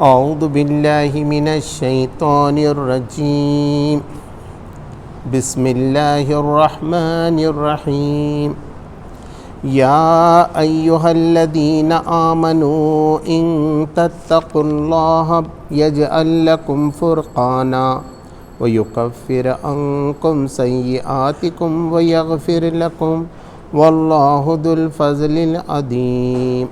اعوذ باللہ من الشیطان الرجیم بسم اللہ الرحمن الرحیم یا ایہا الذین آمنوا ان تتقوا اللہ یجعل لکم فرقانا ویکفر عنکم سیئاتکم ویغفر لکم واللہ ذو الفضل العظیم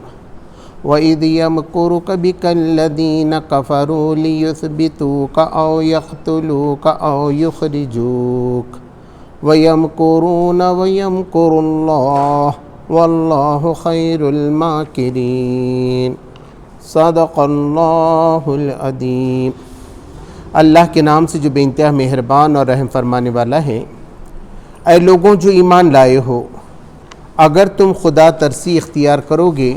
وَإِذْ يَمْكُرُ بِكَ الَّذِينَ كَفَرُوا لِيُثْبِتُوكَ أَوْ يَقْتُلُوكَ أَوْ يُخْرِجُوكَ وَيَمْكُرُونَ وَيَمْكُرُ اللَّهُ وَاللَّهُ خَيْرُ الْمَاكِرِينَ صدق اللہ العظیم۔ اللہ کے نام سے جو بے انتہا مہربان اور رحم فرمانے والا ہے۔ اے لوگوں جو ایمان لائے ہو، اگر تم خدا ترسی اختیار کرو گے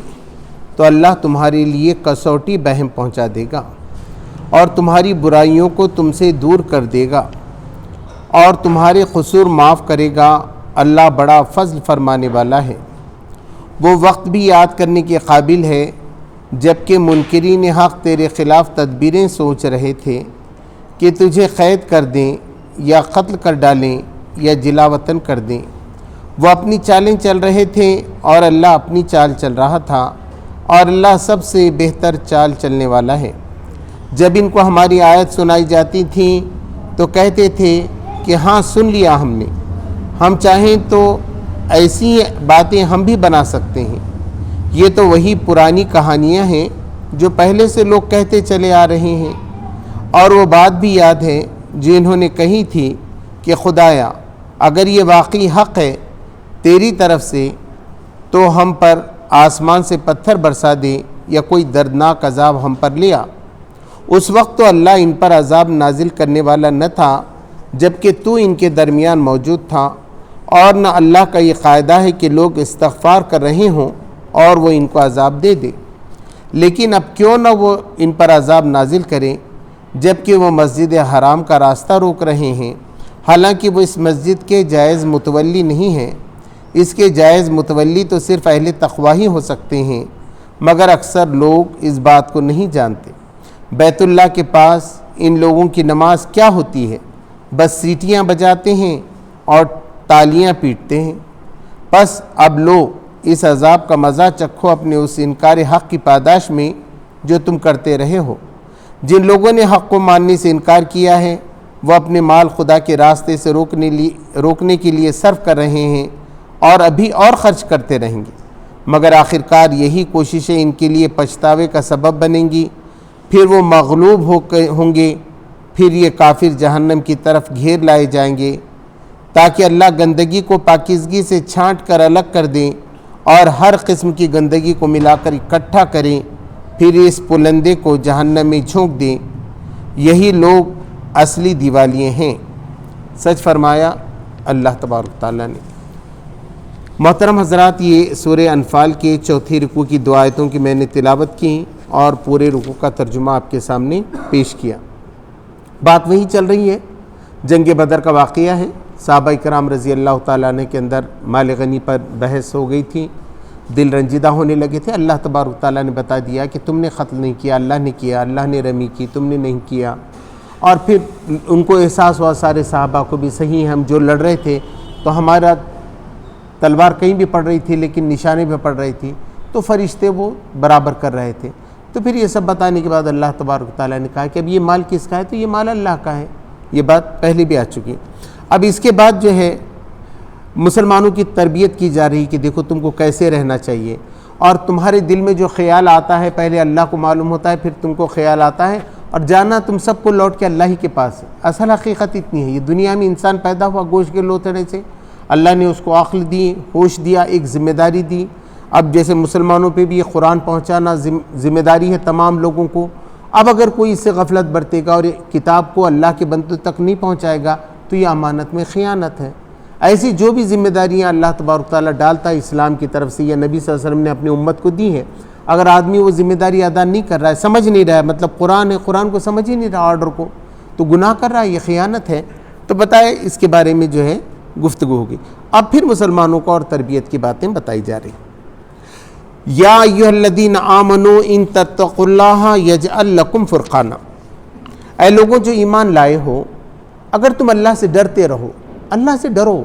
تو اللہ تمہارے لیے کسوٹی بہم پہنچا دے گا اور تمہاری برائیوں کو تم سے دور کر دے گا اور تمہارے قصور معاف کرے گا۔ اللہ بڑا فضل فرمانے والا ہے۔ وہ وقت بھی یاد کرنے کے قابل ہے جب کہ منکرین حق تیرے خلاف تدبیریں سوچ رہے تھے کہ تجھے قید کر دیں یا قتل کر ڈالیں یا جلا وطن کر دیں۔ وہ اپنی چالیں چل رہے تھے اور اللہ اپنی چال چل رہا تھا، اور اللہ سب سے بہتر چال چلنے والا ہے۔ جب ان کو ہماری آیت سنائی جاتی تھی تو کہتے تھے کہ ہاں سن لیا ہم نے، ہم چاہیں تو ایسی باتیں ہم بھی بنا سکتے ہیں۔ یہ تو وہی پرانی کہانیاں ہیں جو پہلے سے لوگ کہتے چلے آ رہے ہیں، اور وہ بات بھی یاد ہے جو انہوں نے کہی تھی کہ خدایا اگر یہ واقعی حق ہے تیری طرف سے تو ہم پر آسمان سے پتھر برسا دے یا کوئی دردناک عذاب ہم پر لیا۔ اس وقت تو اللہ ان پر عذاب نازل کرنے والا نہ تھا جبکہ تو ان کے درمیان موجود تھا، اور نہ اللہ کا یہ قاعدہ ہے کہ لوگ استغفار کر رہے ہوں اور وہ ان کو عذاب دے دے۔ لیکن اب کیوں نہ وہ ان پر عذاب نازل کریں جبکہ وہ مسجد حرام کا راستہ روک رہے ہیں، حالانکہ وہ اس مسجد کے جائز متولی نہیں ہیں۔ اس کے جائز متولی تو صرف اہل تقوی ہی ہو سکتے ہیں، مگر اکثر لوگ اس بات کو نہیں جانتے۔ بیت اللہ کے پاس ان لوگوں کی نماز کیا ہوتی ہے؟ بس سیٹیاں بجاتے ہیں اور تالیاں پیٹتے ہیں۔ پس اب لو اس عذاب کا مزہ چکھو اپنے اس انکار حق کی پاداش میں جو تم کرتے رہے ہو۔ جن لوگوں نے حق کو ماننے سے انکار کیا ہے وہ اپنے مال خدا کے راستے سے روکنے کے لیے صرف کر رہے ہیں اور ابھی اور خرچ کرتے رہیں گے، مگر آخرکار یہی کوششیں ان کے لیے پچھتاوے کا سبب بنیں گی۔ پھر وہ مغلوب ہوں گے، پھر یہ کافر جہنم کی طرف گھیر لائے جائیں گے تاکہ اللہ گندگی کو پاکیزگی سے چھانٹ کر الگ کر دیں اور ہر قسم کی گندگی کو ملا کر اکٹھا کریں، پھر اس پلندے کو جہنم میں جھونک دیں۔ یہی لوگ اصلی دیوالیے ہیں۔ سچ فرمایا اللہ تبارک تعالیٰ نے۔ محترم حضرات، یہ سورہ انفال کے چوتھی رکوع کی دو آیتوں کی میں نے تلاوت کی اور پورے رکوع کا ترجمہ آپ کے سامنے پیش کیا۔ بات وہی چل رہی ہے، جنگ بدر کا واقعہ ہے۔ صحابہ کرام رضی اللہ تعالیٰ عنہ کے اندر مال غنی پر بحث ہو گئی تھی، دل رنجیدہ ہونے لگے تھے۔ اللہ تبارک تعالیٰ نے بتا دیا کہ تم نے قتل نہیں کیا، اللہ نے کیا، اللہ نے رمی کی، تم نے نہیں کیا۔ اور پھر ان کو احساس ہوا، سارے صحابہ کو بھی، صحیح ہم جو لڑ رہے تھے تو ہمارا تلوار کہیں بھی پڑ رہی تھی لیکن نشانے پہ پڑ رہی تھی، تو فرشتے وہ برابر کر رہے تھے۔ تو پھر یہ سب بتانے کے بعد اللہ تبارک تعالیٰ نے کہا کہ اب یہ مال کس کا ہے؟ تو یہ مال اللہ کا ہے۔ یہ بات پہلے بھی آ چکی۔ اب اس کے بعد جو ہے مسلمانوں کی تربیت کی جا رہی کہ دیکھو تم کو کیسے رہنا چاہیے، اور تمہارے دل میں جو خیال آتا ہے پہلے اللہ کو معلوم ہوتا ہے، پھر تم کو خیال آتا ہے، اور جانا تم سب کو لوٹ کے اللہ ہی کے پاس ہے۔ اصل حقیقت اتنی ہے، یہ دنیا میں انسان پیدا ہوا گوشت کے لوتھڑے سے، اللہ نے اس کو عقل دی، ہوش دیا، ایک ذمہ داری دی۔ اب جیسے مسلمانوں پہ بھی یہ قرآن پہنچانا ذمہ داری ہے تمام لوگوں کو۔ اب اگر کوئی اس سے غفلت برتے گا اور کتاب کو اللہ کے بندوں تک نہیں پہنچائے گا تو یہ امانت میں خیانت ہے۔ ایسی جو بھی ذمہ داریاں اللہ تبارک تعالیٰ ڈالتا ہے اسلام کی طرف سے یا نبی صلی اللہ علیہ وسلم نے اپنی امت کو دی ہے، اگر آدمی وہ ذمہ داری ادا نہیں کر رہا ہے، سمجھ نہیں رہا ہے، مطلب قرآن ہے، قرآن کو سمجھ ہی نہیں رہا آرڈر کو، تو گناہ کر رہا ہے، یہ خیانت ہے۔ تو بتائے اس کے بارے میں جو ہے گفتگو ہوگی۔ اب پھر مسلمانوں کو اور تربیت کی باتیں بتائی جا رہی۔ یا ایھا الذین آمنوا ان تتقوا اللہ یجعل لکم فرقانا، اے لوگوں جو ایمان لائے ہو، اگر تم اللہ سے ڈرتے رہو، اللہ سے ڈرو،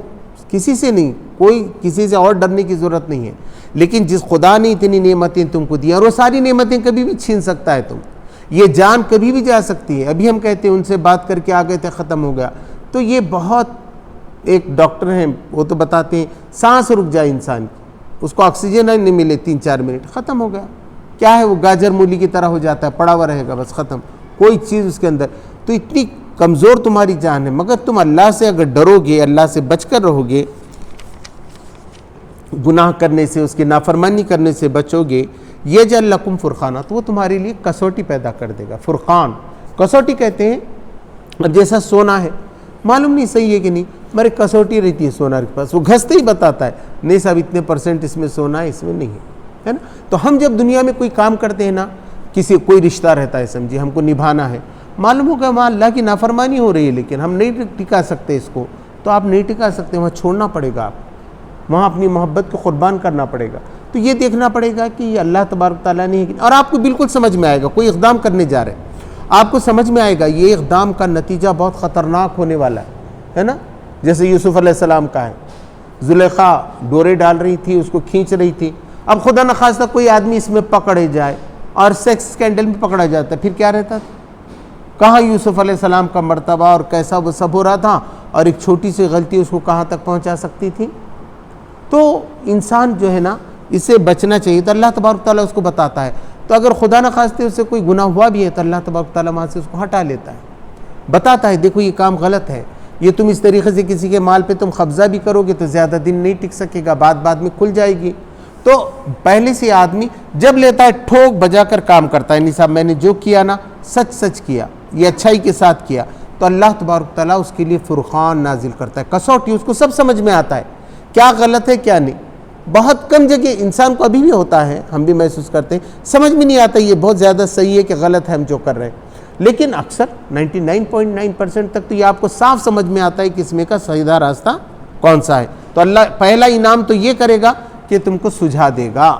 کسی سے نہیں، کوئی کسی سے اور ڈرنے کی ضرورت نہیں ہے، لیکن جس خدا نے اتنی نعمتیں تم کو دی اور وہ ساری نعمتیں کبھی بھی چھین سکتا ہے تم، یہ جان کبھی بھی جا سکتی ہے۔ ابھی ہم کہتے ہیں ان سے بات کر کے آ گئے تھے ختم ہو گیا، تو یہ بہت، ایک ڈاکٹر ہیں وہ تو بتاتے ہیں سانس رک جائے انسان کی، اس کو آکسیجن نہیں ملے 3-4 منٹ، ختم ہو گیا، کیا ہے وہ گاجر مولی کی طرح ہو جاتا ہے، پڑا ہوا رہے گا بس، ختم، کوئی چیز اس کے اندر۔ تو اتنی کمزور تمہاری جان ہے، مگر تم اللہ سے اگر ڈرو گے، اللہ سے بچ کر رہو گے، گناہ کرنے سے، اس کی نافرمانی کرنے سے بچو گے، یجعل لکم فرقانا، تو وہ تمہارے لیے کسوٹی پیدا کر دے گا۔ فرقان کسوٹی کہتے ہیں، اب جیسا سونا ہے، معلوم نہیں صحیح ہے کہ نہیں، میرے کسوٹی رہتی ہے سونا کے پاس، وہ گھستے ہی بتاتا ہے نہیں صاحب اتنے % اس میں سونا ہے، اس میں نہیں ہے نا۔ تو ہم جب دنیا میں کوئی کام کرتے ہیں نا، کوئی رشتہ رہتا ہے، سمجھیے ہم کو نبھانا ہے، معلوم ہوگا وہاں اللہ کی نافرمانی ہو رہی ہے، لیکن ہم نہیں ٹکا سکتے اس کو، تو آپ نہیں ٹکا سکتے، وہاں چھوڑنا پڑے گا، آپ وہاں اپنی محبت کو قربان کرنا پڑے گا۔ تو یہ دیکھنا پڑے گا کہ یہ اللہ تبارک تعالیٰ نے، اور آپ کو بالکل سمجھ میں آئے گا، کوئی اقدام کرنے جا رہے ہیں آپ کو سمجھ میں آئے گا یہ اقدام کا نتیجہ بہت خطرناک ہونے والا ہے نا۔ جیسے یوسف علیہ السلام کا ہے، زلیخا ڈورے ڈال رہی تھی، اس کو کھینچ رہی تھی، اب خدا نخواستہ کوئی آدمی اس میں پکڑے جائے اور سیکس اسکینڈل میں پکڑا جاتا ہے، پھر کیا رہتا تھا؟ کہاں یوسف علیہ السلام کا مرتبہ اور کیسا وہ سب ہو رہا تھا، اور ایک چھوٹی سی غلطی اس کو کہاں تک پہنچا سکتی تھی۔ تو انسان جو ہے نا، اس سے بچنا چاہیے، تو اللہ تبارک تعالیٰ اس کو بتاتا ہے۔ تو اگر خدا نخواستہ اس سے کوئی گناہ ہوا بھی ہے تو اللہ تبارک تعالیٰ وہاں سے اس کو ہٹا لیتا ہے، بتاتا ہے دیکھو یہ کام غلط ہے، یہ تم اس طریقے سے کسی کے مال پہ تم قبضہ بھی کرو گے تو زیادہ دن نہیں ٹک سکے گا، بعد میں کھل جائے گی۔ تو پہلے سے آدمی جب لیتا ہے ٹھوک بجا کر کام کرتا ہے، نہیں صاحب میں نے جو کیا نا سچ کیا، یہ اچھائی کے ساتھ کیا، تو اللہ تبارک تعالیٰ اس کے لیے فرقان نازل کرتا ہے، کسوٹی، اس کو سب سمجھ میں آتا ہے کیا غلط ہے کیا نہیں۔ بہت کم جگہ انسان کو ابھی بھی ہوتا ہے، ہم بھی محسوس کرتے ہیں، سمجھ میں نہیں آتا یہ بہت زیادہ صحیح ہے کہ غلط ہے ہم جو کر رہے ہیں، لیکن اکثر 99.9% تک تو یہ آپ کو صاف سمجھ میں آتا ہے کہ اس میں کا صحیح راستہ کون سا ہے۔ تو اللہ پہلا انعام تو یہ کرے گا کہ تم کو سجھا دے گا،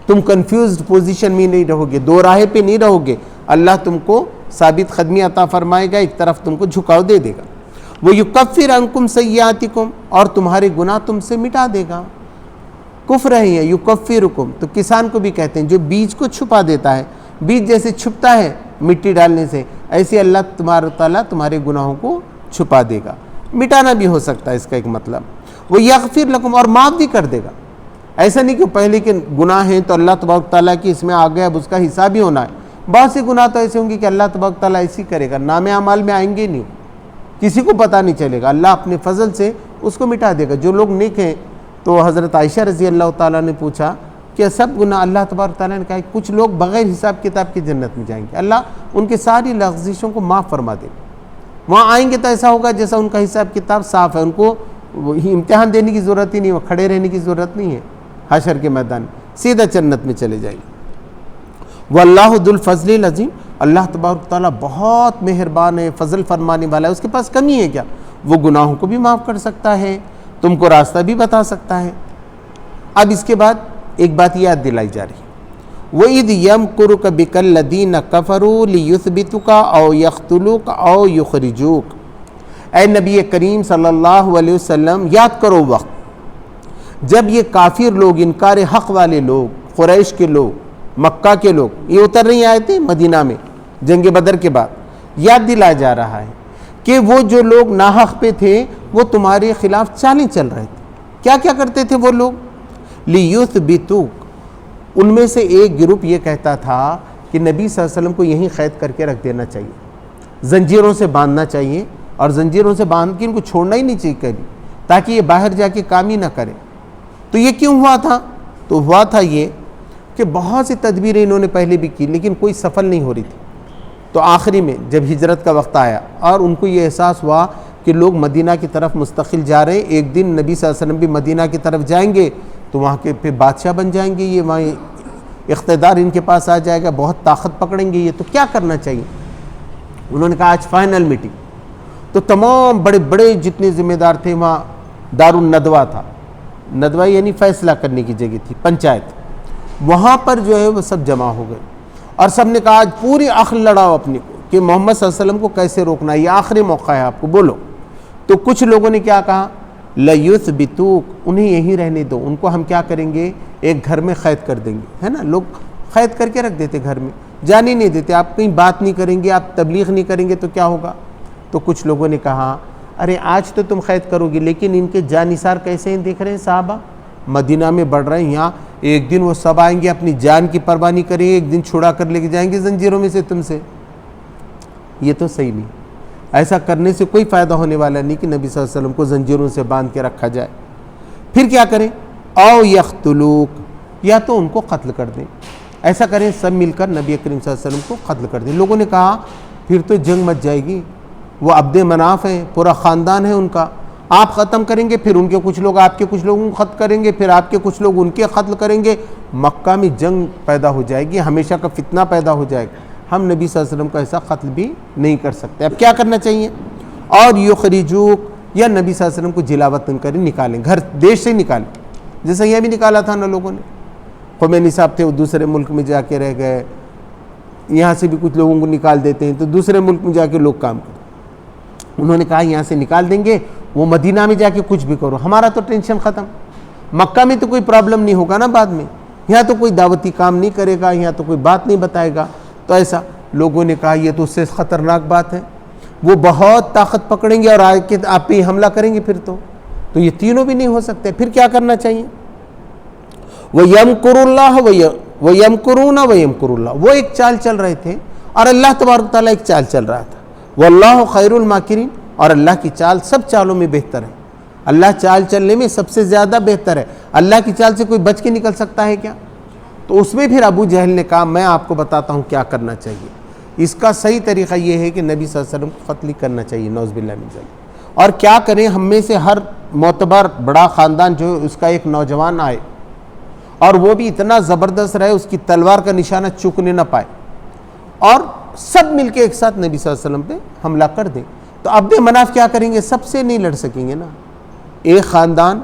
تم کنفیوزڈ پوزیشن میں نہیں رہو گے، دو راہے پہ نہیں رہو گے، اللہ تم کو ثابت قدمی عطا فرمائے گا، ایک طرف تم کو جھکاؤ دے دے گا۔ وَيُكَفِّرْ عَنْكُمْ سَيِّئَاتِكُمْ، اور تمہارے گناہ تم سے مٹا دے گا۔ کفر ہے یہ یکفرکم، تو کسان کو بھی کہتے ہیں جو بیج کو چھپا دیتا ہے، بیج جیسے چھپتا ہے مٹی ڈالنے سے، ایسے اللہ تعالیٰ تمہارے گناہوں کو چھپا دے گا، مٹانا بھی ہو سکتا ہے اس کا ایک مطلب۔ وہ یغفر لکم، اور معاف بھی کر دے گا، ایسا نہیں کہ پہلے کے گناہ ہیں تو اللہ تبارک تعالیٰ کی اس میں آ گیا، اب اس کا حساب ہی ہونا ہے۔ بہت سے گناہ تو ایسے ہوں گے کہ اللہ تبارک تعالیٰ ایسی کرے گا، نام اعمال میں آئیں گے نہیں، کسی کو پتہ نہیں چلے گا، اللہ اپنے فضل سے اس کو مٹا دے گا۔ جو لوگ نیک ہیں، تو حضرت عائشہ رضی اللہ تعالیٰ نے پوچھا کہ سب گناہ، اللہ تبارک تعالیٰ نے کہا کہ کچھ لوگ بغیر حساب کتاب کی جنت میں جائیں گے، اللہ ان کے ساری لغزشوں کو معاف فرما دے گا، وہاں آئیں گے تو ایسا ہوگا جیسا ان کا حساب کتاب صاف ہے، ان کو امتحان دینے کی ضرورت ہی نہیں، وہ کھڑے رہنے کی ضرورت نہیں ہے حشر کے میدان میں، سیدھا جنت میں چلے جائیں گے۔ واللہ ذو الفضل العظیم، اللہ تبارک تعالیٰ بہت مہربان ہے، فضل فرمانے والا ہے، اس کے پاس کمی ہے کیا؟ وہ گناہوں کو بھی معاف کر سکتا ہے، تم کو راستہ بھی بتا سکتا ہے۔ اب اس کے بعد ایک بات یاد دلائی جا رہی ہے، وَإِذْ يَمْكُرُكَ بِكَ الَّذِينَ كَفَرُوا لِيُثْبِتُكَ أَوْ يَقْتُلُوكَ أَوْ يُخْرِجُوكَ۔ اے نبی کریم صلی اللہ علیہ وسلم، یاد کرو وقت جب یہ کافر لوگ، انکار حق والے لوگ، قریش کے لوگ، مکہ کے لوگ، یہ اتر نہیں آئے تھے مدینہ میں جنگ بدر کے بعد، یاد دلایا جا رہا ہے کہ وہ جو لوگ ناحق پہ تھے وہ تمہارے خلاف چالیں چل رہے تھے۔ کیا کیا کرتے تھے وہ لوگ؟ لِيُثْبِتُوكَ، ان میں سے ایک گروپ یہ کہتا تھا کہ نبی صلی اللہ علیہ وسلم کو یہیں قید کر کے رکھ دینا چاہیے، زنجیروں سے باندھنا چاہیے، اور زنجیروں سے باندھ کے ان کو چھوڑنا ہی نہیں چاہیے کبھی، تاکہ یہ باہر جا کے کام ہی نہ کرے۔ تو یہ کیوں ہوا تھا؟ تو ہوا تھا یہ کہ بہت سی تدبیریں انہوں نے پہلے بھی کی، لیکن کوئی سفل نہیں ہو رہی تھی۔ تو آخری میں جب ہجرت کا وقت آیا اور ان کو یہ احساس ہوا کہ لوگ مدینہ کی طرف مستقل جا رہے ہیں، ایک دن نبی صلی اللہ علیہ وسلم بھی مدینہ کی طرف جائیں گے تو وہاں کے پہ بادشاہ بن جائیں گے، یہ وہاں اقتدار ان کے پاس آ جائے گا، بہت طاقت پکڑیں گے یہ، تو کیا کرنا چاہیے؟ انہوں نے کہا آج فائنل میٹنگ۔ تو تمام بڑے بڑے جتنے ذمہ دار تھے، وہاں دار الندوہ تھا، ندوہ یعنی فیصلہ کرنے کی جگہ تھی، پنچایت، وہاں پر جو ہے وہ سب جمع ہو گئے اور سب نے کہا آج پوری عقل لڑاؤ اپنی کو کہ محمد صلی اللہ علیہ وسلم کو کیسے روکنا ہے، یہ آخری موقع ہے آپ کو، بولو۔ تو کچھ لوگوں نے کیا کہا، لَيُثْبِتُوكَ، انہیں یہی رہنے دو، ان کو ہم کیا کریں گے، ایک گھر میں قید کر دیں گے، ہے نا، لوگ قید کر کے رکھ دیتے گھر میں، جانے نہیں دیتے، آپ کہیں بات نہیں کریں گے، آپ تبلیغ نہیں کریں گے تو کیا ہوگا۔ تو کچھ لوگوں نے کہا ارے آج تو تم قید کرو گی لیکن ان کے جانثار کیسے ہیں دیکھ رہے ہیں صحابہ، مدینہ میں بڑھ رہے ہیں، یہاں ایک دن وہ سب آئیں گے اپنی جان کی پرواہ نہیں کریں گے، ایک دن چھڑا کر لے کے جائیں گے زنجیروں میں سے تم سے، یہ تو صحیح نہیں، ایسا کرنے سے کوئی فائدہ ہونے والا نہیں کہ نبی صلی اللہ علیہ وسلم کو زنجیروں سے باندھ کے رکھا جائے۔ پھر کیا کریں، او یقتلوک، یا تو ان کو قتل کر دیں، ایسا کریں سب مل کر نبی کریم صلی اللہ علیہ وسلم کو قتل کر دیں۔ لوگوں نے کہا پھر تو جنگ مچ جائے گی، وہ عبد مناف ہیں، پورا خاندان ہے ان کا، آپ ختم کریں گے، پھر ان کے کچھ لوگ آپ کے کچھ لوگوں کو قتل کریں گے، پھر آپ کے کچھ لوگ ان کے قتل کریں گے، مکہ میں جنگ پیدا ہو جائے گی، ہمیشہ کا فتنہ پیدا ہو جائے گا، ہم نبی صلی اللہ علیہ وسلم کا ایسا قتل بھی نہیں کر سکتے۔ اب کیا کرنا چاہیے، اور یخرجوک، یا نبی صلی اللہ علیہ وسلم کو جلا وطن کریں، نکالیں، گھر دیش سے نکالیں، جیسا یہ بھی نکالا تھا نا لوگوں نے، خمینی صاحب تھے وہ دوسرے ملک میں جا کے رہ گئے، یہاں سے بھی کچھ لوگوں کو نکال دیتے ہیں تو دوسرے ملک میں جا کے لوگ کام کرتے، انہوں نے کہا یہاں سے نکال دیں گے، وہ مدینہ میں جا کے کچھ بھی کرو، ہمارا تو ٹینشن ختم، مکہ میں تو کوئی پرابلم نہیں ہوگا نا بعد میں، یہاں تو کوئی دعوتی کام نہیں کرے گا، یہاں تو کوئی بات نہیں بتائے گا، تو ایسا لوگوں نے کہا یہ تو اس سے خطرناک بات ہے، وہ بہت طاقت پکڑیں گے اور آ کے آپ پہ حملہ کریں گے، پھر تو یہ تینوں بھی نہیں ہو سکتے، پھر کیا کرنا چاہیے، وَيَمْكُرُ اللَّهُ وَيَمْكُرُونَ وَيَمْكُرُ اللَّهُ، وہ ایک چال چل رہے تھے اور اللہ تبارک تعالیٰ ایک چال چل رہا تھا، وَاللَّهُ خَيْرُ الْمَاكِرِينَ، اور اللہ کی چال سب چالوں میں بہتر ہے، اللہ چال چلنے میں سب سے زیادہ بہتر ہے، اللہ کی چال سے کوئی بچ کے نکل سکتا ہے کیا؟ تو اس میں پھر ابو جہل نے کہا میں آپ کو بتاتا ہوں کیا کرنا چاہیے، اس کا صحیح طریقہ یہ ہے کہ نبی صلی اللہ علیہ وسلم کو قتل کرنا چاہیے، نعوذ باللہ من ذلک، اور کیا کریں، ہم میں سے ہر معتبر بڑا خاندان جو اس کا ایک نوجوان آئے اور وہ بھی اتنا زبردست رہے اس کی تلوار کا نشانہ چکنے نہ پائے، اور سب مل کے ایک ساتھ نبی صلی اللہ علیہ وسلم پہ حملہ کر دیں، تو عبد مناف کیا کریں گے، سب سے نہیں لڑ سکیں گے نا، ایک خاندان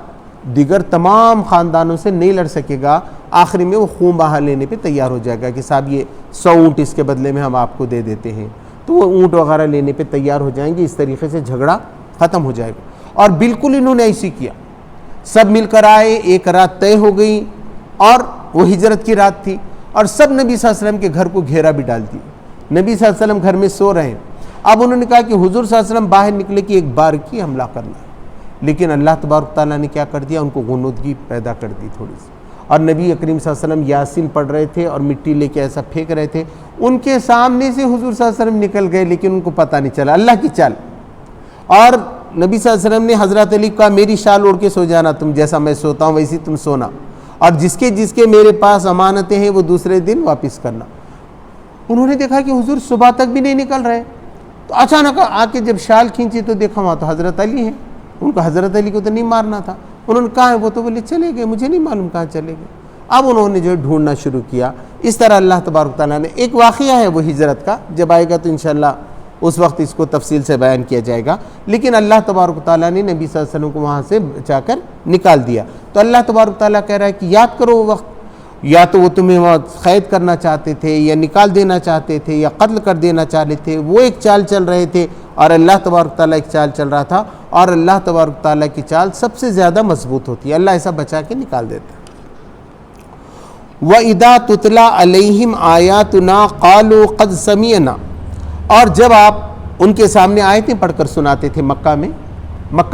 دیگر تمام خاندانوں سے نہیں لڑ سکے گا، آخری میں وہ خون بہا لینے پہ تیار ہو جائے گا کہ صاحب یہ 100 اونٹ اس کے بدلے میں ہم آپ کو دے دیتے ہیں، تو وہ اونٹ وغیرہ لینے پہ تیار ہو جائیں گے، اس طریقے سے جھگڑا ختم ہو جائے گا، اور بالکل انہوں نے ایسی کیا، سب مل کر آئے، ایک رات طے ہو گئی اور وہ ہجرت کی رات تھی، اور سب نبی صلی اللہ علیہ وسلم کے گھر کو گھیرا بھی ڈال دی، نبی صلی اللہ علیہ وسلم گھر میں سو رہے ہیں، اب انہوں نے کہا کہ حضور صلی اللہ علیہ وسلم باہر نکلے کہ ایک بار کی حملہ کرنا ہے، لیکن اللہ تبارک تعالیٰ نے کیا کر دیا، ان کو غنودگی پیدا کر دی تھوڑی سی، اور نبی کریم صلی اللہ علیہ وسلم یاسین پڑھ رہے تھے اور مٹی لے کے ایسا پھینک رہے تھے، ان کے سامنے سے حضور صلی اللہ علیہ وسلم نکل گئے لیکن ان کو پتہ نہیں چلا، اللہ کی چال، اور نبی صلی اللہ علیہ وسلم نے حضرت علی کو کہا میری شال اوڑھ کے سو جانا، تم جیسا میں سوتا ہوں ویسی تم سونا، اور جس کے میرے پاس امانتیں ہیں وہ دوسرے دن واپس کرنا۔ انہوں نے دیکھا کہ حضور صبح تک بھی نہیں نکل رہے، تو اچانک آ کے جب شال کھینچی تو دیکھا وہاں تو حضرت علی ہیں، ان کو حضرت علی کو تو نہیں مارنا تھا، انہوں نے کہا ہے، وہ تو بولے چلے گئے، مجھے نہیں معلوم کہاں چلے گئے، اب انہوں نے جو ڈھونڈنا شروع کیا، اس طرح اللہ تبارک تعالیٰ نے ایک واقعہ ہے وہ ہجرت کا، جب آئے گا تو انشاءاللہ اس وقت اس کو تفصیل سے بیان کیا جائے گا، لیکن اللہ تبارک تعالیٰ نے نبی صلی اللہ علیہ وسلم کو وہاں سے بچا کر نکال دیا، تو اللہ تبارک تعالیٰ کہہ رہا ہے کہ یاد کرو وہ وقت، یا تو وہ تمہیں وہاں قید کرنا چاہتے تھے یا نکال دینا چاہتے تھے یا قتل کر دینا چاہتے تھے، وہ ایک چال چل رہے تھے اور اللہ تبارک تعالیٰ ایک چال چل رہا تھا، اور اللہ تبارک تعالیٰ کی چال سب سے زیادہ مضبوط ہوتی ہے، اللہ ایسا بچا کے نکال دیتا ہے۔ وَإِذَا تُتْلَى عَلَيْهِمْ آيَاتُنَا قَالُوا قَدْ سَمِعْنَا، اور جب آپ ان کے سامنے آیتیں پڑھ کر سناتے تھے مکہ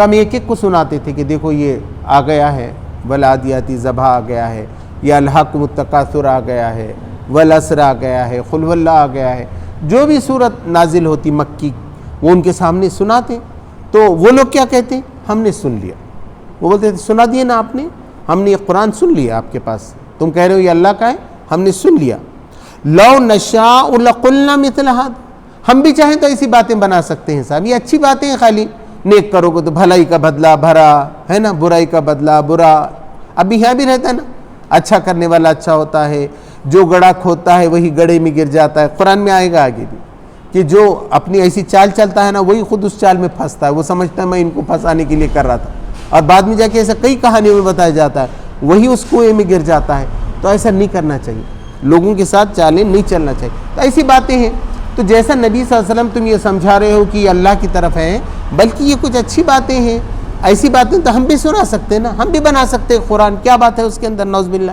میں ایک ایک کو سناتے تھے کہ دیکھو یہ آ گیا ہے، وَالْعَادِيَاتِ ضَبْحًا آ گیا ہے، یا الْحَاقُمُ التَّكَاثُرُ آ گیا ہے، وَالْعَصْرِ آ گیا ہے، قُلْ هُوَ اللَّهُ آ گیا ہے، جو بھی صورت نازل ہوتی مکی وہ ان کے سامنے سناتے، تو وہ لوگ کیا کہتے، ہم نے سن لیا، وہ بولتے تھے سنا دیے نا آپ نے، ہم نے یہ قرآن سن لیا آپ کے پاس، تم کہہ رہے ہو یہ اللہ کا ہے، ہم نے سن لیا، لَوْ نَشَاءُ لَقُلْنَا مِثْلَ هَذَا، ہم بھی چاہیں تو ایسی باتیں بنا سکتے ہیں صاحب، یہ اچھی باتیں ہیں، خالی نیک کرو گے تو بھلائی کا بدلہ بھرا ہے نا، برائی کا بدلہ برا، ابھی یہاں بھی رہتا ہے نا، اچھا کرنے والا اچھا ہوتا ہے، جو گڑھا کھودتا ہے وہی گڑھے میں گر جاتا ہے، قرآن میں آئے گا آگے بھی کہ جو اپنی ایسی چال چلتا ہے نا وہی خود اس چال میں پھنستا ہے، وہ سمجھتا ہے میں ان کو پھنسانے کے لیے کر رہا تھا، اور بعد میں جا کے ایسا کئی کہانیوں میں بتایا جاتا ہے وہی اس کنویں میں گر جاتا ہے، تو ایسا نہیں کرنا چاہیے، لوگوں کے ساتھ چالیں نہیں چلنا چاہیے. تو ایسی باتیں ہیں. تو جیسا نبی صلی اللہ علیہ وسلم تم یہ سمجھا رہے ہو کہ یہ اللہ کی طرف ہے، بلکہ یہ کچھ اچھی باتیں ہیں. ایسی باتیں تو ہم بھی سنا سکتے ہیں نا، ہم بھی بنا سکتے ہیں قرآن. کیا بات ہے اس کے اندر؟ نعوذ باللہ.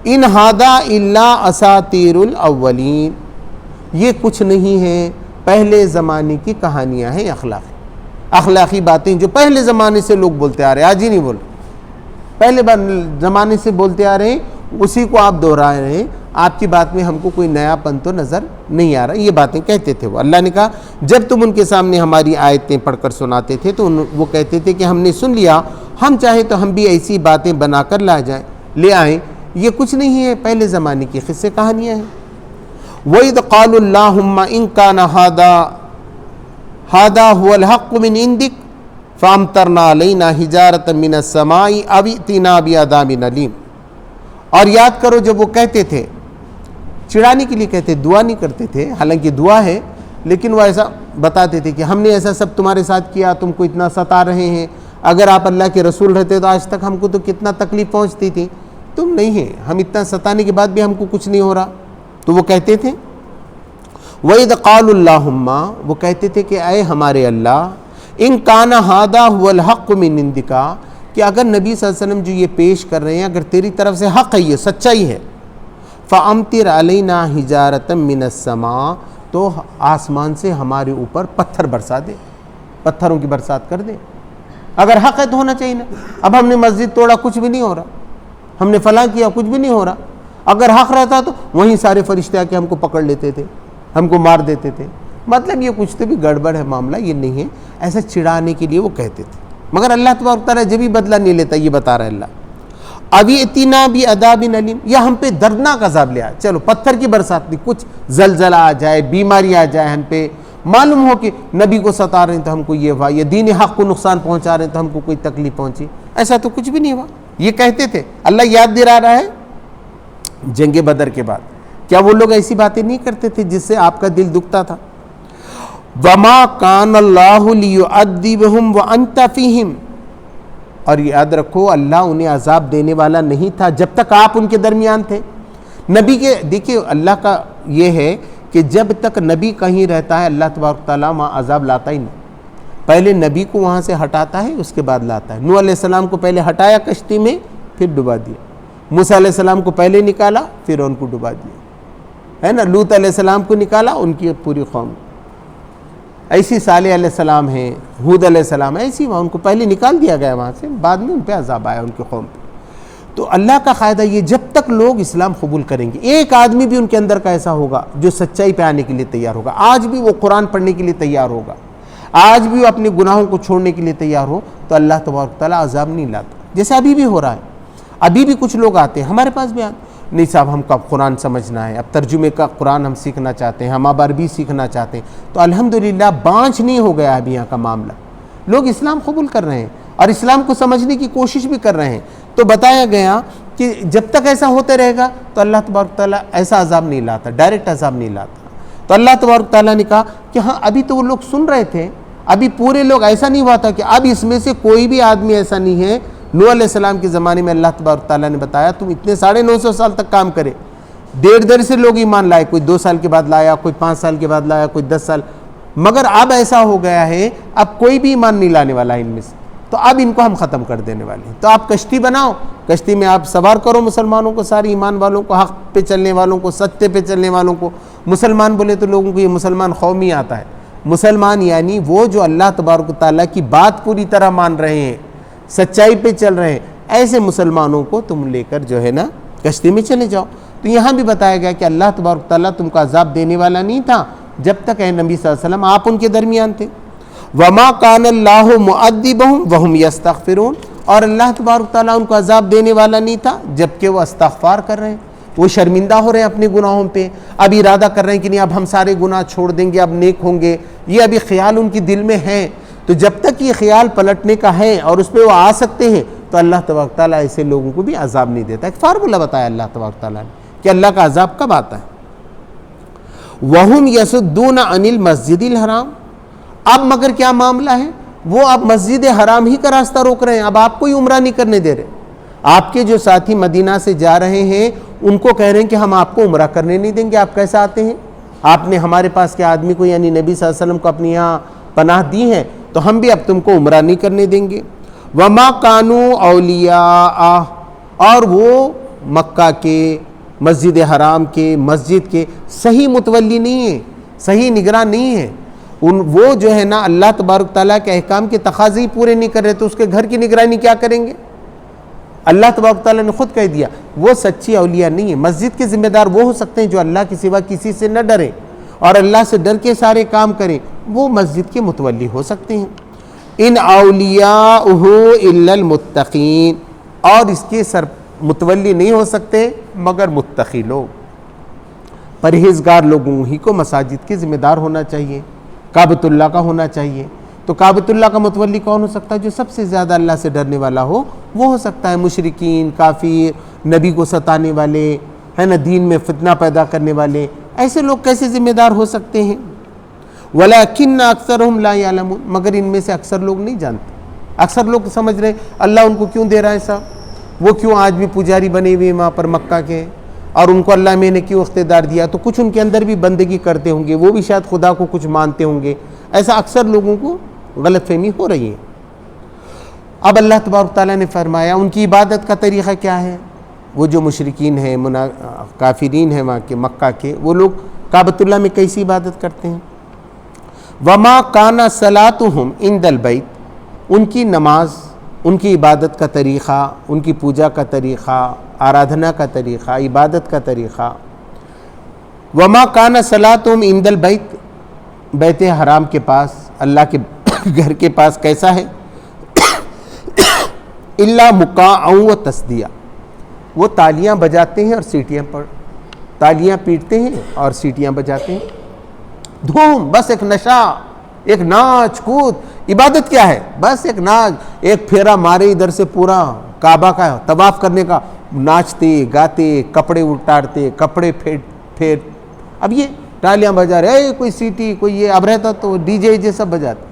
ان ھذا الا اساطیر الاولین، یہ کچھ نہیں ہے پہلے زمانے کی کہانیاں ہیں، اخلاقی باتیں جو پہلے زمانے سے لوگ بولتے آ رہے ہیں، آج ہی نہیں بول رہے، پہلے زمانے سے بولتے آ رہے ہیں، اسی کو آپ دہرا رہے ہیں. آپ کی بات میں ہم کو کوئی نیا پن تو نظر نہیں آ رہا. یہ باتیں کہتے تھے وہ. اللہ نے کہا جب تم ان کے سامنے ہماری آیتیں پڑھ کر سناتے تھے تو وہ کہتے تھے کہ ہم نے سن لیا، ہم چاہیں تو ہم بھی ایسی باتیں بنا کر لے آئیں. یہ کچھ نہیں ہے، پہلے زمانے کی قصے کہانیاں ہیں. وَإِذْ قَالُوا اللَّهُمَّ إِن كَانَ هَذَا هُوَ الْحَقُّ مِنْ عِنْدِكَ فَأَمْطِرْنَا عَلَيْنَا حِجَارَةً مِنَ السَّمَاءِ أَوْ ائْتِنَا بِعَذَابٍ أَلِيمٍ. اور یاد کرو جب وہ کہتے تھے، چڑھانے کے لیے کہتے، دعا نہیں کرتے تھے، حالانکہ دعا ہے، لیکن وہ ایسا بتاتے تھے کہ ہم نے ایسا سب تمہارے ساتھ کیا، تم کو اتنا ستا رہے ہیں، اگر آپ اللہ کے رسول رہتے تو آج تک ہم کو تو کتنا تکلیف پہنچتی تھی، تم نہیں ہیں، ہم اتنا ستانے کے بعد بھی ہم کو کچھ نہیں ہو رہا. تو وہ کہتے تھے وَإِذْ قَالُوا اللَّهُمَّ، وہ کہتے تھے کہ اے ہمارے اللہ، إِن كَانَ هَذَا هُوَ الْحَقُّ مِنْ عِنْدِكَ، کہ اگر نبی صلی اللہ علیہ وسلم جو یہ پیش کر رہے ہیں اگر تیری طرف سے حق ہے، یہ سچائی ہے، فَأَمْطِرْ عَلَيْنَا حِجَارَةً مِنَ السَّمَاءِ، تو آسمان سے ہمارے اوپر پتھر برسا دے، پتھروں کی برسات کر دے. اگر حق ہے تو ہونا چاہیے نا. اب ہم نے مسجد توڑا، کچھ بھی نہیں ہو رہا، ہم نے فلاں کیا، کچھ بھی نہیں ہو رہا. اگر حق رہتا تو وہیں سارے فرشتے آ کے ہم کو پکڑ لیتے تھے، ہم کو مار دیتے تھے. مطلب یہ کچھ تو بھی گڑبڑ ہے معاملہ، یہ نہیں ہے. ایسا چڑھانے کے لیے وہ کہتے تھے، مگر اللہ تبارک تعالیٰ جب بھی بدلہ نہیں لیتا، یہ بتا رہا ہے اللہ. ابھی اتنا بھی عذاب علیم، یا ہم پہ دردناک عذاب لیا، چلو پتھر کی برسات نہیں، کچھ زلزلہ آ جائے، بیماری آ جائے ہم پہ، معلوم ہو کہ نبی کو ستا رہے ہیں تو ہم کو یہ ہوا، یا دین حق کو نقصان پہنچا رہے ہیں تو ہم کو کوئی تکلیف پہنچی. ایسا تو کچھ بھی نہیں ہوا. یہ کہتے تھے. اللہ یاد دلا رہا ہے جنگ بدر کے بعد کیا وہ لوگ ایسی باتیں نہیں کرتے تھے جس سے آپ کا دل دکھتا تھا؟ وَمَا كَانَ اللَّهُ لِيُعَذِّبَهُمْ وَأَنْتَ فِيهِمْ، اور یاد رکھو اللہ انہیں عذاب دینے والا نہیں تھا جب تک آپ ان کے درمیان تھے. نبی کے دیکھیے اللہ کا یہ ہے کہ جب تک نبی کہیں رہتا ہے اللہ تبارک تعالیٰ وہاں عذاب لاتا ہی نہیں. پہلے نبی کو وہاں سے ہٹاتا ہے، اس کے بعد لاتا ہے. نوح علیہ السلام کو پہلے ہٹایا کشتی میں، پھر ڈبا دیا. موسیٰ علیہ السلام کو پہلے نکالا، پھر ان کو ڈبا دیا، ہے نا. لوط علیہ السلام کو نکالا، ان کی پوری قوم. ایسی صالح علیہ السلام ہیں، ہود علیہ السلام، ایسی وہاں ان کو پہلے نکال دیا گیا وہاں سے، بعد میں ان پہ عذاب آیا ان کی قوم پہ. تو اللہ کا قاعدہ یہ، جب تک لوگ اسلام قبول کریں گے، ایک آدمی بھی ان کے اندر کا ایسا ہوگا جو سچائی پہ آنے کے لیے تیار ہوگا، آج بھی وہ قرآن پڑھنے کے لیے تیار ہوگا، آج بھی وہ اپنے گناہوں کو چھوڑنے کے لیے تیار ہو، تو اللہ تبارک تعالیٰ عذاب نہیں لاتا. جیسے ابھی بھی ہو رہا ہے، ابھی بھی کچھ لوگ آتے ہیں ہمارے پاس بھی آتے، نہیں صاحب ہم کو اب قرآن سمجھنا ہے، اب ترجمے کا قرآن ہم سیکھنا چاہتے ہیں، ہم اب عربی سیکھنا چاہتے ہیں. تو الحمدللہ بانچ نہیں ہو گیا ابھی یہاں کا معاملہ، لوگ اسلام قبول کر رہے ہیں اور اسلام کو سمجھنے کی کوشش بھی کر رہے ہیں. تو بتایا گیا کہ جب تک ایسا ہوتے رہے گا تو اللہ تبارک تعالیٰ ایسا عذاب نہیں لاتا، ڈائریکٹ عذاب نہیں لاتا. تو اللہ تبارک تعالیٰ نے کہا کہ ہاں ابھی تو وہ لوگ سن رہے تھے، ابھی پورے لوگ، ایسا نہیں ہوا تھا کہ اب اس میں سے کوئی بھی آدمی ایسا نہیں ہے. نوح علیہ السلام کے زمانے میں اللہ تبارک تعالیٰ نے بتایا تم اتنے 950 سال تک کام کرے، دیر سے لوگ ایمان لائے، کوئی 2 سال کے بعد لایا، کوئی 5 سال کے بعد لایا، کوئی 10 سال. مگر اب ایسا ہو گیا ہے اب کوئی بھی ایمان نہیں لانے والا ہے ان میں سے، تو اب ان کو ہم ختم کر دینے والے ہیں. تو آپ کشتی بناؤ، کشتی میں آپ سوار کرو مسلمانوں کو، سارے ایمان والوں کو، حق پہ چلنے والوں کو، سچے پہ چلنے والوں کو. مسلمان بولے تو لوگوں کو یہ مسلمان قوم ہی آتا ہے. مسلمان یعنی وہ جو اللہ تبارک تعالیٰ کی بات پوری طرح مان رہے ہیں، سچائی پہ چل رہے ہیں، ایسے مسلمانوں کو تم لے کر جو ہے نا کشتی میں چلے جاؤ. تو یہاں بھی بتایا گیا کہ اللہ تبارک تعالیٰ تم کو عذاب دینے والا نہیں تھا جب تک اے نبی صلی اللہ علیہ وسلم آپ ان کے درمیان تھے. وَمَا كَانَ اللَّهُ مُعَذِّبَهُمْ وَهُمْ يَسْتَغْفِرُونَ، اور اللہ تبارک تعالیٰ ان کو عذاب دینے والا نہیں تھا جبکہ وہ استغفار کر رہے ہیں، وہ شرمندہ ہو رہے ہیں اپنے گناہوں پہ، اب ارادہ کر رہے ہیں کہ نہیں اب ہم سارے گناہ چھوڑ دیں گے، اب نیک ہوں گے. یہ ابھی خیال ان کی دل میں ہے. تو جب تک یہ خیال پلٹنے کا ہے اور اس پہ وہ آ سکتے ہیں تو اللہ تبارک تعالیٰ ایسے لوگوں کو بھی عذاب نہیں دیتا. ایک فارمولہ بتایا اللہ تبارک تعالیٰ نے کہ اللہ کا عذاب کب آتا ہے. وَهُمْ يَصُدُّونَ عَنِ الْمَسْجِدِ الْحَرَامِ، اب مگر کیا معاملہ ہے، وہ اب مسجد حرام ہی کا راستہ روک رہے ہیں، اب آپ کوئی عمرہ نہیں کرنے دے رہے، آپ کے جو ساتھی مدینہ سے جا رہے ہیں ان کو کہہ رہے ہیں کہ ہم آپ کو عمرہ کرنے نہیں دیں گے، آپ کیسے آتے ہیں؟ آپ نے ہمارے پاس کے آدمی کو یعنی نبی صلی اللہ علیہ وسلم کو اپنی یہاں پناہ دی ہے تو ہم بھی اب تم کو عمرہ نہیں کرنے دیں گے۔ وما کانوا اولیاء، اور وہ مکہ کے، مسجد حرام کے، مسجد کے صحیح متولی نہیں ہیں، صحیح نگراں نہیں ہیں۔ وہ جو ہے نا اللہ تبارک تعالیٰ کے احکام کے تقاضے پورے نہیں کر رہے تو اس کے گھر کی نگرانی کیا کریں گے؟ اللہ تبارک تعالیٰ نے خود کہہ دیا وہ سچی اولیاء نہیں ہیں۔ مسجد کے ذمہ دار وہ ہو سکتے ہیں جو اللہ کے سوا کسی سے نہ ڈریں اور اللہ سے ڈر کے سارے کام کریں، وہ مسجد کے متولی ہو سکتے ہیں۔ ان اولیاءہ الا المتقین، اور اس کے متولی نہیں ہو سکتے مگر متقی لوگ، پرہیزگار لوگوں ہی کو مساجد کے ذمہ دار ہونا چاہیے، کعبۃ اللہ کا ہونا چاہیے۔ تو کعبۃ اللہ کا متولی کون ہو سکتا ہے؟ جو سب سے زیادہ اللہ سے ڈرنے والا ہو وہ ہو سکتا ہے۔ مشرکین، کافر، نبی کو ستانے والے، ہے نا، دین میں فتنہ پیدا کرنے والے، ایسے لوگ کیسے ذمہ دار ہو سکتے ہیں؟ وَلَكِنَّ أَكْثَرُهُمْ لَا يَعْلَمُونَ، مگر ان میں سے اکثر لوگ نہیں جانتے۔ اکثر لوگ سمجھ رہے ہیں اللہ ان کو کیوں دے رہا ہے صاحب، وہ کیوں آج بھی پجاری بنے ہوئے وہاں پر مکہ کے، اور ان کو اللہ میں نے کیوں اختیار دیا؟ تو کچھ ان کے اندر بھی بندگی کرتے ہوں گے، وہ بھی شاید خدا کو کچھ مانتے ہوں گے۔ ایسا اکثر لوگوں کو غلط فہمی ہو رہی ہے۔ اب اللہ تبارک تعالیٰ نے فرمایا ان کی عبادت کا طریقہ کیا ہے۔ وہ جو مشرکین ہیں، کافرین ہیں وہاں کے، مکہ کے، وہ لوگ کعبۃ اللہ میں کیسی عبادت کرتے ہیں؟ وما کان صلاتہم عند البیت، ان کی نماز، ان کی عبادت کا طریقہ، ان کی پوجا کا طریقہ، آرادھنا کا طریقہ، عبادت کا طریقہ۔ وما کان صلاتہم عند البیت، بیت حرام کے پاس، اللہ کے گھر کے پاس کیسا ہے؟ الا مکاء و تصدیہ، وہ تالیاں بجاتے ہیں اور سیٹیاں تالیاں پیٹتے ہیں اور سیٹیاں بجاتے ہیں، دھوم، بس ایک نشہ، ایک ناچ کود۔ عبادت کیا ہے؟ بس ایک ناچ، ایک پھیرا مارے ادھر سے پورا کعبہ کا طواف کرنے کا، ناچتے گاتے، کپڑے اٹارتے، کپڑے پھیر، اب یہ تالیاں بجا رہے، کوئی سیٹی، کوئی یہ، اب رہتا تو ڈی جے سب بجاتے،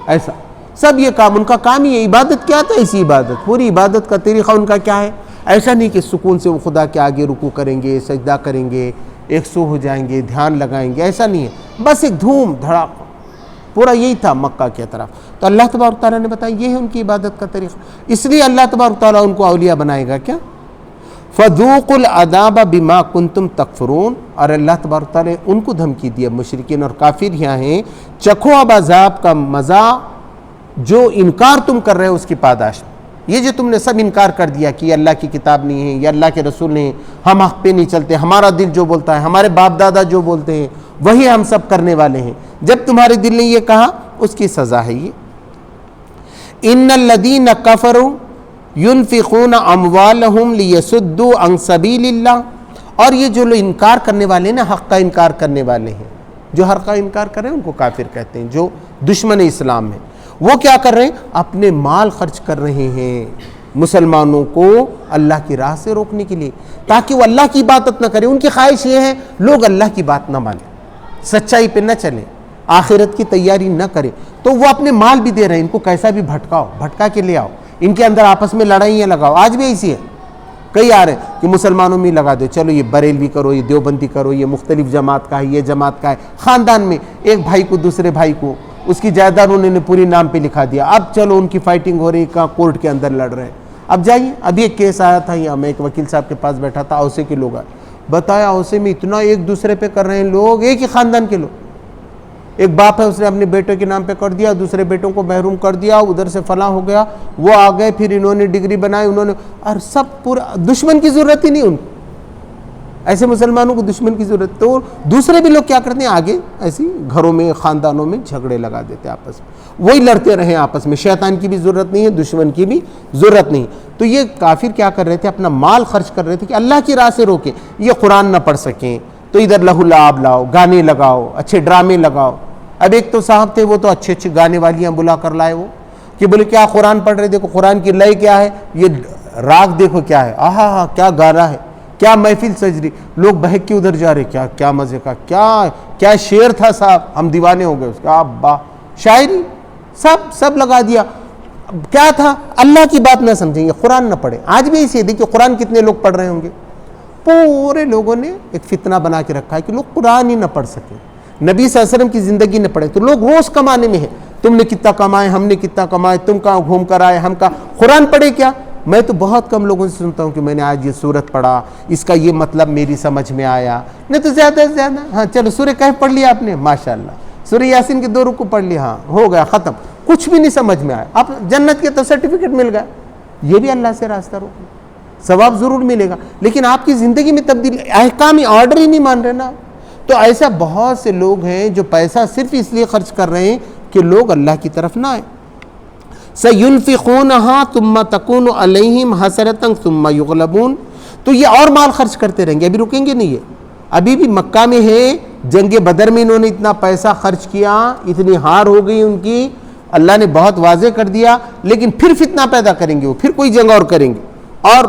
ایسا سب یہ کام، ان کا کام ہی ہے۔ عبادت کیا تھا؟ ایسی عبادت، پوری عبادت کا طریقہ ان کا کیا ہے؟ ایسا نہیں کہ سکون سے وہ خدا کے آگے رکوع کریں گے، سجدہ کریں گے، ایک سو ہو جائیں گے، دھیان لگائیں گے، ایسا نہیں ہے، بس ایک دھوم دھڑاکہ، پورا یہی تھا مکہ کی طرف۔ تو اللہ تبارک تعالیٰ نے بتایا یہ ہے ان کی عبادت کا طریقہ، اس لیے اللہ تبارک تعالیٰ ان کو اولیاء بنائے گا کیا؟ فَذُوقُوا الْعَذَابَ بِمَا كُنْتُمْ تَكْفُرُونَ، اور اللہ تبارک تعالیٰ نے ان کو دھمکی دیا، مشرکین اور کافر یہاں ہیں، چکھو اب عذاب کا مزہ جو انکار تم کر رہے ہو اس کی پاداش میں۔ یہ جو تم نے سب انکار کر دیا کہ یہ اللہ کی کتاب نہیں ہے، یہ اللہ کے رسول نہیں ہے، ہم حق پہ نہیں چلتے، ہمارا دل جو بولتا ہے، ہمارے باپ دادا جو بولتے ہیں وہی ہم سب کرنے والے ہیں، جب تمہارے دل نے یہ کہا اس کی سزا ہے یہ۔ ان الذین کفروا ينفقون اموالهم ليصدوا عن سبیل اللہ، اور یہ جو لوگ انکار کرنے والے ہیں نا، حق کا انکار کرنے والے ہیں، جو حق کا انکار کر رہے ہیں ان کو کافر کہتے ہیں، جو دشمن اسلام ہیں، وہ کیا کر رہے ہیں؟ اپنے مال خرچ کر رہے ہیں مسلمانوں کو اللہ کی راہ سے روکنے کے لیے، تاکہ وہ اللہ کی عبادت نہ کریں۔ ان کی خواہش یہ ہے لوگ اللہ کی بات نہ مانیں، سچائی پہ نہ چلیں، آخرت کی تیاری نہ کریں، تو وہ اپنے مال بھی دے رہے ہیں، ان کو کیسا بھی بھٹکاؤ، بھٹکا کے لے آؤ، ان کے اندر آپس میں لڑائیاں لگاؤ۔ آج بھی ایسی ہے، کئی آ رہے ہیں کہ مسلمانوں میں لگا دو، چلو یہ بریلوی کرو، یہ دیوبندی کرو، یہ مختلف جماعت کا ہے، یہ جماعت کا ہے، خاندان میں ایک بھائی کو دوسرے بھائی کو اس کی جائیداد انہوں نے پوری نام پہ لکھا دیا، اب چلو ان کی فائٹنگ ہو رہی، کہاں کورٹ کے اندر لڑ رہے ہیں۔ اب جائیے، ابھی ایک کیس آیا تھا یہاں، میں ایک وکیل صاحب کے پاس بیٹھا تھا، اوسے کے لوگ آئے، بتایا اوسے میں اتنا ایک دوسرے پہ کر رہے ہیں لوگ، ایک ہی خاندان کے لوگ، ایک باپ ہے اس نے اپنے بیٹے کے نام پہ کر دیا، دوسرے بیٹوں کو محروم کر دیا، ادھر سے فلاں ہو گیا، وہ آ گئے، پھر انہوں نے ڈگری بنائی، انہوں نے، اور سب پورا دشمن کی ضرورت ہی نہیں ان کو، ایسے مسلمانوں کو دشمن کی ضرورت، تو دوسرے بھی لوگ کیا کرتے ہیں آگے ایسی گھروں میں خاندانوں میں جھگڑے لگا دیتے آپس میں، وہی لڑتے رہیں آپس میں، شیطان کی بھی ضرورت نہیں ہے، دشمن کی بھی ضرورت نہیں۔ تو یہ کافر کیا کر رہے تھے؟ اپنا مال خرچ کر رہے تھے کہ اللہ کی راہ سے روکیں، یہ قرآن نہ پڑھ سکیں، تو ادھر لہو لعب لاؤ، گانے لگاؤ، اچھے ڈرامے لگاؤ۔ اب ایک تو صاحب تھے وہ تو اچھے اچھے گانے والیاں بلا کر لائے، وہ کہ بولے کیا قرآن پڑھ رہے، دیکھو قرآن کی لئے کیا ہے، یہ راگ دیکھو کیا ہے، آہا ہاں کیا گانا ہے، کیا محفل سج رہی، لوگ بہک کے ادھر جا رہے، کیا کیا مزے کا، کیا شعر تھا صاحب، ہم دیوانے ہو گئے اس کا، با شاعری سب لگا دیا۔ کیا تھا؟ اللہ کی بات نہ سمجھیں گے، قرآن نہ پڑھیں. آج بھی اسی دیکھیے قرآن کتنے لوگ پڑھ رہے ہوں گے. پورے لوگوں نے ایک فتنہ بنا کے رکھا ہے کہ لوگ قرآن ہی نہ پڑھ سکیں، نبی صلی اللہ علیہ وسلم کی زندگی نہ پڑھیں. تو لوگ روز کمانے میں ہیں، تم نے کتنا کمائے، ہم نے کتنا کمائے، تم کہاں گھوم کر آئے، ہم کہاں. قرآن پڑھے کیا؟ میں تو بہت کم لوگوں سے سنتا ہوں کہ میں نے آج یہ سورت پڑھا، اس کا یہ مطلب میری سمجھ میں آیا. نہیں تو زیادہ سے زیادہ ہاں چلو سورہ کہف پڑھ لیا آپ نے، ماشاءاللہ، سورہ یاسین کے 2 رکوع پڑھ لیا، ہاں ہو گیا ختم. کچھ بھی نہیں سمجھ میں آیا، اب جنت کے تو سرٹیفکیٹ مل گیا. یہ بھی اللہ سے راستہ روکنا، ثواب ضرور ملے گا، لیکن آپ کی زندگی میں تبدیلی، احکامی آرڈر ہی نہیں مان رہے نا. تو ایسا بہت سے لوگ ہیں جو پیسہ صرف اس لیے خرچ کر رہے ہیں کہ لوگ اللہ کی طرف نہ آئیں. سَيُنْفِقُونَهَا ثُمَّ تَكُونُ عَلَيْهِمْ حَسَرَةً ثُمَّ يُغْلَبُونَ. تو یہ اور مال خرچ کرتے رہیں گے، ابھی رکیں گے نہیں. یہ ابھی بھی مکہ میں ہے، جنگ بدر میں انہوں نے اتنا پیسہ خرچ کیا، اتنی ہار ہو گئی ان کی، اللہ نے بہت واضح کر دیا، لیکن پھر فتنہ پیدا کریں گے، وہ پھر کوئی جنگ اور کریں گے، اور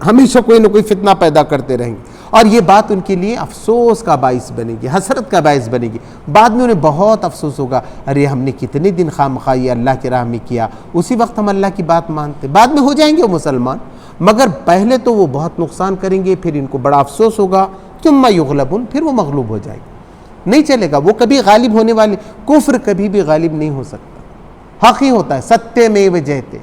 ہمیشہ کوئی نہ کوئی فتنہ پیدا کرتے رہیں گے. اور یہ بات ان کے لیے افسوس کا باعث بنے گی، حسرت کا باعث بنے گی. بعد میں انہیں بہت افسوس ہوگا، ارے ہم نے کتنے دن خواہ یہ اللہ کی راہ میں کیا، اسی وقت ہم اللہ کی بات مانتے. بعد میں ہو جائیں گے وہ مسلمان، مگر پہلے تو وہ بہت نقصان کریں گے، پھر ان کو بڑا افسوس ہوگا. ثم یغلبون، پھر وہ مغلوب ہو جائیں گے. نہیں چلے گا، وہ کبھی غالب ہونے والے، کفر کبھی بھی غالب نہیں ہو سکتا. حق ہی ہوتا ہے، ستیہ میو جیتے،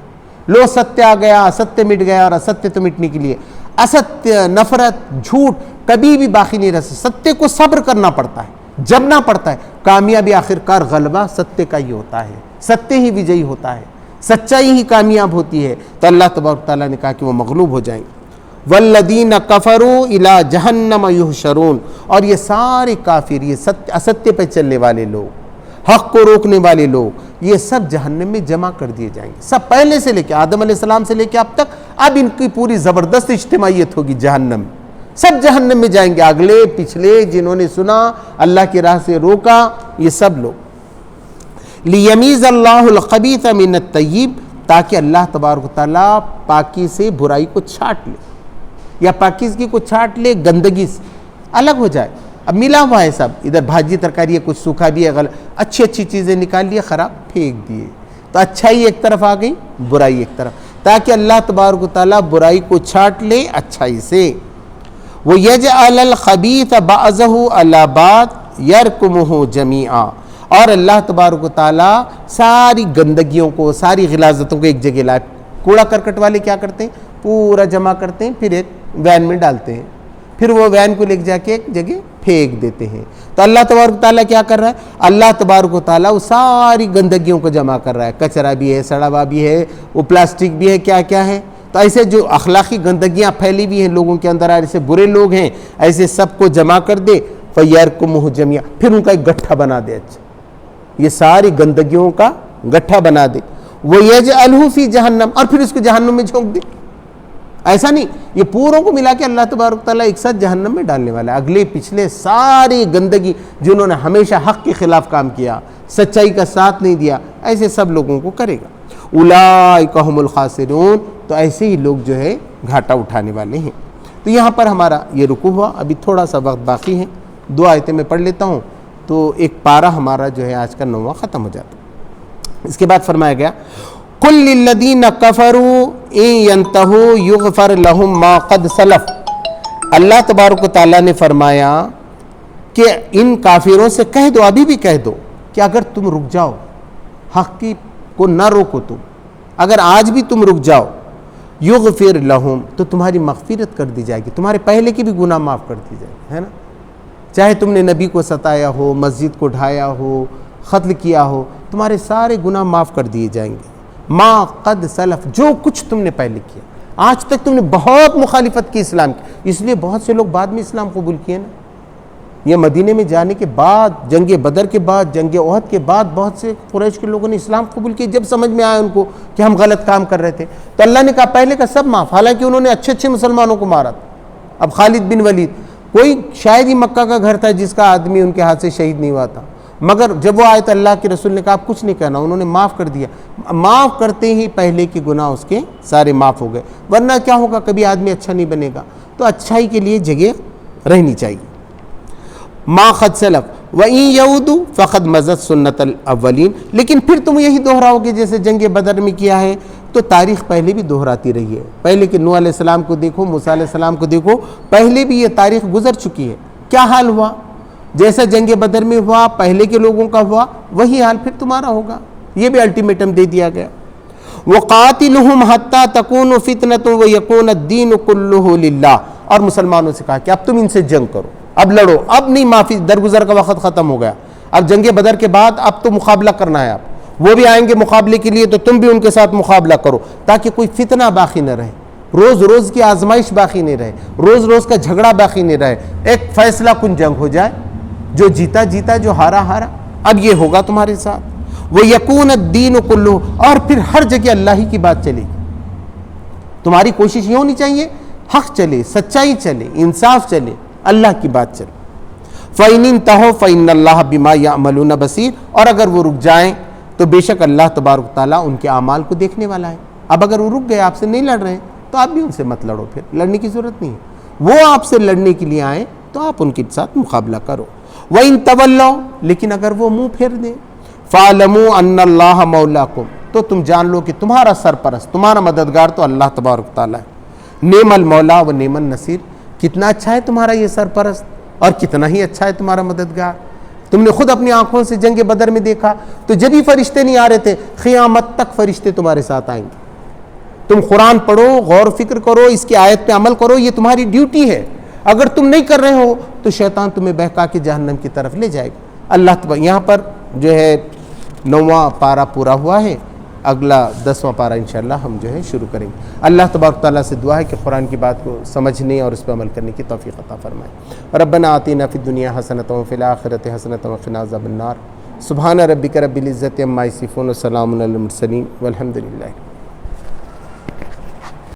لو ستیہ آ گیا، ستیہ مٹ گیا، اور استیہ تو مٹنے کے لیے استیہ، نفرت، جھوٹ کبھی بھی باقی نہیں رہ سکتا. ستیہ کو صبر کرنا پڑتا ہے، جمنا پڑتا ہے. کامیابی آخرکار غلبہ ستیہ کا ہی ہوتا ہے، ستیہ ہی وجئی ہوتا ہے، سچائی ہی کامیاب ہوتی ہے. تو اللہ تبارک تعالیٰ نے کہا کہ وہ مغلوب ہو جائیں گے. والذین کفروا الی جہنم یحشرون. اور یہ سارے کافر، یہ استے پہ چلنے والے لوگ، حق کو روکنے والے لوگ، یہ سب جہنم میں جمع کر دیے جائیں گے. سب پہلے سے لے کے آدم علیہ السلام سے لے کے اب تک، اب ان کی پوری زبردست اجتماعیت ہوگی جہنم. سب جہنم میں جائیں گے، اگلے پچھلے، جنہوں نے سنا، اللہ کی راہ سے روکا، یہ سب لوگ. لیمیز اللہ الخبیث من الطیب. تاکہ اللہ تبارک و تعالیٰ پاکی سے برائی کو چھانٹ لے، یا پاکیزگی کو چھانٹ لے، گندگی سے الگ ہو جائے. اب ملا ہوا ہے سب، ادھر بھاجی ترکاری ہے، کچھ سوکھا بھی ہے، اچھی اچھی چیزیں نکال لیے، خراب پھینک دیے. تو اچھائی ایک طرف آ گئی، برائی ایک طرف، تاکہ اللہ تبارک و تعالیٰ برائی کو چھانٹ لے اچھائی سے. وَيَجْعَلَ الْخَبِيثَ بَعْضَهُ عَلَى بَعْضٍ يَرْكُمُهُ جَمِيعًا. اور اللہ تبارک و تعالیٰ ساری گندگیوں کو، ساری غلاظتوں کو ایک جگہ لائے. کوڑا کرکٹ والے کیا کرتے ہیں؟ پورا جمع کرتے ہیں، پھر ایک وین میں ڈالتے ہیں، پھر وہ وین کو لے جا کے ایک جگہ پھینک دیتے ہیں. تو اللہ تبارک و تعالیٰ کیا کر رہا ہے؟ اللہ تبارک و تعالیٰ وہ ساری گندگیوں کو جمع کر رہا ہے. کچرا بھی ہے، سڑا ہوا بھی ہے، وہ پلاسٹک بھی ہے، کیا کیا ہے. تو ایسے جو اخلاقی گندگیاں پھیلی ہوئی ہیں لوگوں کے اندر، ایسے برے لوگ ہیں، ایسے سب کو جمع کر دے. فَيَرْكُمُهُ جَمِيعًا. پھر ان کا ایک گٹھا بنا دے. اچھا، یہ ساری گندگیوں کا گٹھا بنا دے. وَيَجْعَلْهُ فِي جَهَنَّمَ. اور پھر اس کو جہنم میں جھونک دے. ایسا نہیں، یہ پوروں کو ملا کے اللہ تبارک تعالیٰ ایک ساتھ جہنم میں ڈالنے والا ہے. اگلے پچھلے ساری گندگی، جنہوں نے ہمیشہ حق کے خلاف کام کیا، سچائی کا ساتھ نہیں دیا، ایسے سب لوگوں کو کرے گا. اولئک هم الخاسرون. تو ایسے ہی لوگ جو ہے گھاٹا اٹھانے والے ہیں. تو یہاں پر ہمارا یہ رکوع ہوا. ابھی تھوڑا سا وقت باقی ہے، 2 آیتیں میں پڑھ لیتا ہوں، تو ایک پارہ ہمارا جو ہے آج کا 9واں ختم ہو جاتا. اس کے بعد فرمایا گیا قُلْ لِلَّذِينَ كَفَرُوا إِن يَنْتَهُوا يُغْفَرْ لَهُم مَا قَدْ سَلَفَ. اللہ تبارک و تعالیٰ نے فرمایا کہ ان کافروں سے کہہ دو، ابھی بھی کہہ دو کہ اگر تم رک جاؤ، حق کی کو نہ روکو، تم اگر آج بھی تم رک جاؤ، یغفر لہم، تو تمہاری مغفرت کر دی جائے گی، تمہارے پہلے کی بھی گناہ معاف کر دی جائے گی، ہے نا. چاہے تم نے نبی کو ستایا ہو، مسجد کو ڈھایا ہو، قتل کیا ہو، تمہارے سارے گناہ معاف کر دیے جائیں گے. ما قد سلف، جو کچھ تم نے پہلے کیا. آج تک تم نے بہت مخالفت کی اسلام کی، اس لیے بہت سے لوگ بعد میں اسلام قبول کیے نا. یہ مدینے میں جانے کے بعد، جنگ بدر کے بعد، جنگ احد کے بعد، بہت سے قریش کے لوگوں نے اسلام قبول کیے جب سمجھ میں آیا ان کو کہ ہم غلط کام کر رہے تھے. تو اللہ نے کہا پہلے کا سب معاف، حالانکہ انہوں نے اچھے اچھے مسلمانوں کو مارا تھا. اب خالد بن ولید، کوئی شاید ہی مکہ کا گھر تھا جس کا آدمی ان کے ہاتھ سے شہید نہیں ہوا تھا، مگر جب وہ آئے تو اللہ کے رسول نے کہا آپ کچھ نہیں کہنا، انہوں نے معاف کر دیا. معاف کرتے ہی پہلے کے گناہ اس کے سارے معاف ہو گئے. ورنہ کیا ہوگا، کبھی آدمی اچھا نہیں بنے گا. تو اچھائی کے لیے جگہ رہنی چاہیے. ما قد سلف وَإِن يَعُودُوا فَقَدْ مَضَتْ سُنَّتُ الْأَوَّلِينَ، لیکن پھر تم یہی دہراؤ گے جیسے جنگ بدر میں کیا ہے، تو تاریخ پہلے بھی دہراتی رہی ہے. پہلے کہ نوح علیہ السلام کو دیکھو، موسیٰ علیہ السلام کو دیکھو، پہلے بھی یہ تاریخ گزر چکی ہے. کیا حال ہوا؟ جیسا جنگ بدر میں ہوا، پہلے کے لوگوں کا ہوا، وہی حال پھر تمہارا ہوگا. یہ بھی الٹیمیٹم دے دیا گیا. وَقَاتِلُهُمْ حَتَّى تَكُونَ فِتْنَةٌ وَيَكُونَ الدِّينُ كُلُّهُ لِلَّهِ، اور مسلمانوں سے کہا کہ اب تم ان سے جنگ کرو، اب لڑو، اب نہیں معافی، درگزر کا وقت ختم ہو گیا. اب جنگ بدر کے بعد اب تو مقابلہ کرنا ہے. اب وہ بھی آئیں گے مقابلے کے لیے تو تم بھی ان کے ساتھ مقابلہ کرو، تاکہ کوئی فتنہ باقی نہ رہے، روز روز کی آزمائش باقی نہیں رہے، روز روز کا جھگڑا باقی نہیں رہے. ایک فیصلہ کن جنگ ہو جائے، جو جیتا جیتا، جو ہارا ہارا. اب یہ ہوگا تمہارے ساتھ. وَيَكُونَ الدِّينُ كُلُّهُ، اور پھر ہر جگہ اللہ ہی کی بات چلے گی. تمہاری کوشش یہ ہونی چاہیے حق چلے، سچائی چلے، انصاف چلے، اللہ کی بات چلے. فَإِنِ انْتَهُوا فَإِنَّ اللَّهَ بِمَا يَعْمَلُونَ بَصِيرٌ، اور اگر وہ رک جائیں تو بے شک اللہ تبارک تعالیٰ ان کے اعمال کو دیکھنے والا ہے. اب اگر وہ رک گئے، آپ سے نہیں لڑ رہے ہیں، تو آپ بھی ان سے مت لڑو، پھر لڑنے کی ضرورت نہیں ہے. وہ آپ سے لڑنے کے لیے آئیں تو آپ ان کے ساتھ مقابلہ کرو. وَإِن تَوَلَّوْا، لیکن اگر وہ منہ پھیر دیں، فَاعْلَمُوا أَنَّ اللَّهَ مَوْلَاكُمْ، تو تم جان لو کہ تمہارا سرپرست، تمہارا مددگار تو اللہ تبارک تعالیٰ ہے. نعم المولا و نعم النصیر، کتنا اچھا ہے تمہارا یہ سرپرست، اور کتنا ہی اچھا ہے تمہارا مددگار. تم نے خود اپنی آنکھوں سے جنگ بدر میں دیکھا تو جب ہی فرشتے نہیں آ رہے تھے، قیامت تک فرشتے تمہارے ساتھ آئیں گے. تم قرآن پڑھو، غور و فکر کرو، اس کی آیت پہ عمل کرو، یہ تمہاری ڈیوٹی ہے. اگر تم نہیں کر رہے ہو تو شیطان تمہیں بہکا کے جہنم کی طرف لے جائے گا. اللہ یہاں پر جو ہے 9واں پارہ پورا ہوا ہے. اگلا 10واں پارہ انشاءاللہ ہم جو ہے شروع کریں گے. اللہ تبارک تعالیٰ سے دعا ہے کہ قرآن کی بات کو سمجھنے اور اس پہ عمل کرنے کی توفیق عطا فرمائے. ربنا آتنا فی الدنیا حسنۃ وفی الآخرۃ حسنۃ وقنا عذاب النار. سبحان ربک رب العزۃ عما یصفون وسلام علی المرسلین والحمد للہ.